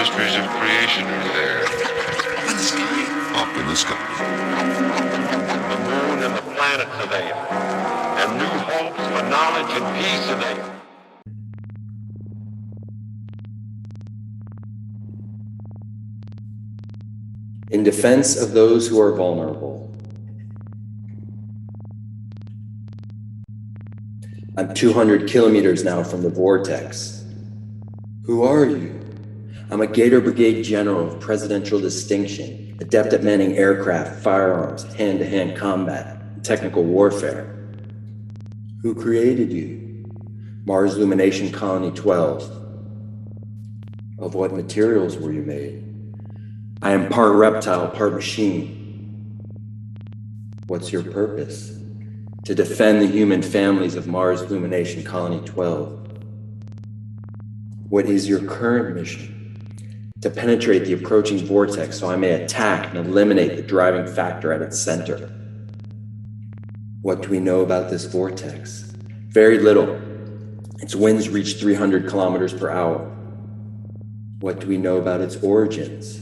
mysteries of creation are there. Up in the sky. Up in the sky. The moon and the planets are there. And new hopes for knowledge and peace are there. In defense of those who are vulnerable. I'm 200 kilometers now from the vortex. Who are you? I'm a Gator Brigade General of presidential distinction, adept at manning aircraft, firearms, hand-to-hand combat, and technical warfare. Who created you? Mars Lumination Colony 12. Of what materials were you made? I am part reptile, part machine. What's your purpose? To defend the human families of Mars Lumination Colony 12. What is your current mission? To penetrate the approaching vortex so I may attack and eliminate the driving factor at its center. What do we know about this vortex? Very little. Its winds reach 300 kilometers per hour. What do we know about its origins?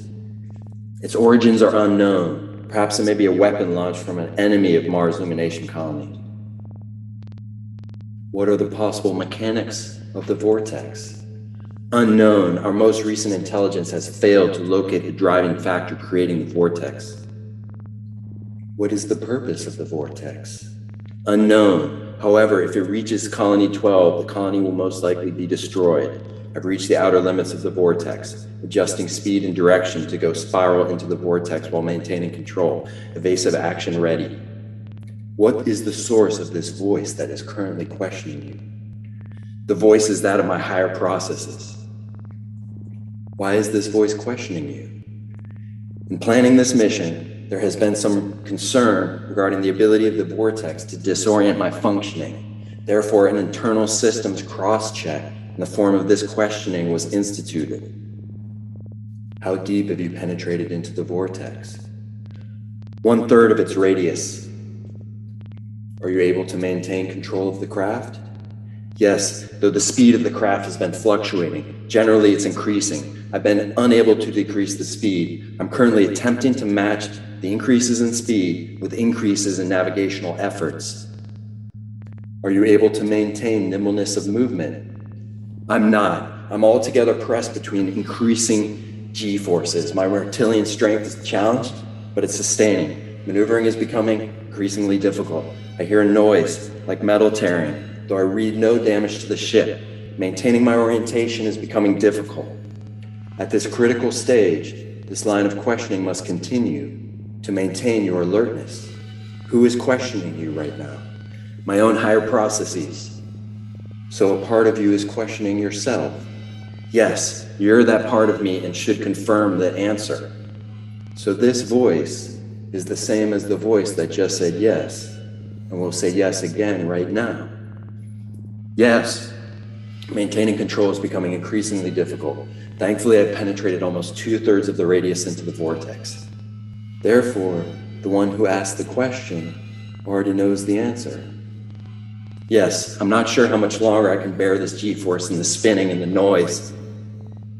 Its origins are unknown. Perhaps it may be a weapon launched from an enemy of Mars Lumination Colony. What are the possible mechanics of the vortex? Unknown. Our most recent intelligence has failed to locate the driving factor creating the vortex. What is the purpose of the vortex? Unknown. However, if it reaches Colony 12, the colony will most likely be destroyed. I've reached the outer limits of the vortex, adjusting speed and direction to go spiral into the vortex while maintaining control. Evasive action ready. What is the source of this voice that is currently questioning you? The voice is that of my higher processes. Why is this voice questioning you? In planning this mission, there has been some concern regarding the ability of the vortex to disorient my functioning. Therefore, an internal systems cross-check in the form of this questioning was instituted. How deep have you penetrated into the vortex? 1/3 of its radius. Are you able to maintain control of the craft? Yes, though the speed of the craft has been fluctuating. Generally, it's increasing. I've been unable to decrease the speed. I'm currently attempting to match the increases in speed with increases in navigational efforts. Are you able to maintain nimbleness of movement? I'm not. I'm altogether pressed between increasing G-forces. My reptilian strength is challenged, but it's sustaining. Maneuvering is becoming increasingly difficult. I hear a noise, like metal tearing, though I read no damage to the ship. Maintaining my orientation is becoming difficult. At this critical stage, this line of questioning must continue to maintain your alertness. Who is questioning you right now? My own higher processes. So a part of you is questioning yourself. Yes, you're that part of me and should confirm the answer. So this voice is the same as the voice that just said yes, and will say yes again right now. Yes, maintaining control is becoming increasingly difficult. Thankfully, I've penetrated almost 2/3 of the radius into the vortex. Therefore, the one who asked the question already knows the answer. Yes, I'm not sure how much longer I can bear this G-force and the spinning and the noise.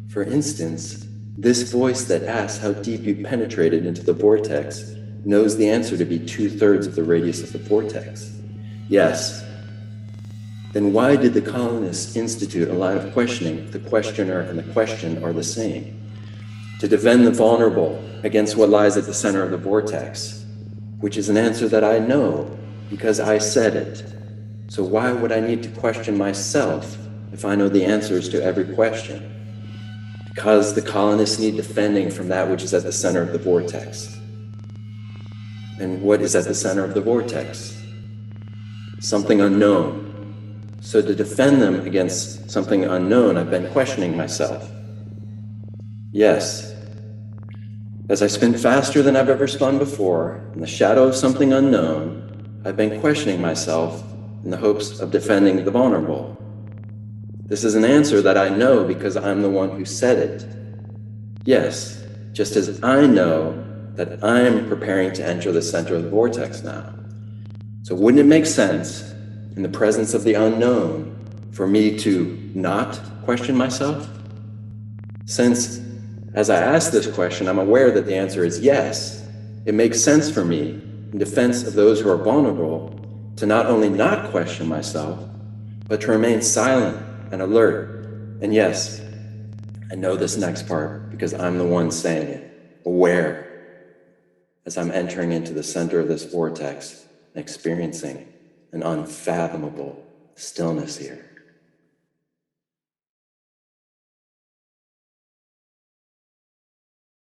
For instance, this voice that asks how deep you penetrated into the vortex knows the answer to be 2/3 of the radius of the vortex. Yes. Then why did the colonists institute a line of questioning if the questioner and the question are the same? To defend the vulnerable against what lies at the center of the vortex, which is an answer that I know because I said it. So why would I need to question myself if I know the answers to every question? Because the colonists need defending from that which is at the center of the vortex. And what is at the center of the vortex? Something unknown. So to defend them against something unknown, I've been questioning myself. Yes. As I spin faster than I've ever spun before, in the shadow of something unknown, I've been questioning myself in the hopes of defending the vulnerable. This is an answer that I know because I'm the one who said it. Yes, just as I know that I'm preparing to enter the center of the vortex now. So wouldn't it make sense, in the presence of the unknown, for me to not question myself? Since As I ask this question, I'm aware that the answer is yes. It makes sense for me, in defense of those who are vulnerable, to not only not question myself, but to remain silent and alert. And yes, I know this next part because I'm the one saying it, aware, as I'm entering into the center of this vortex and experiencing an unfathomable stillness here.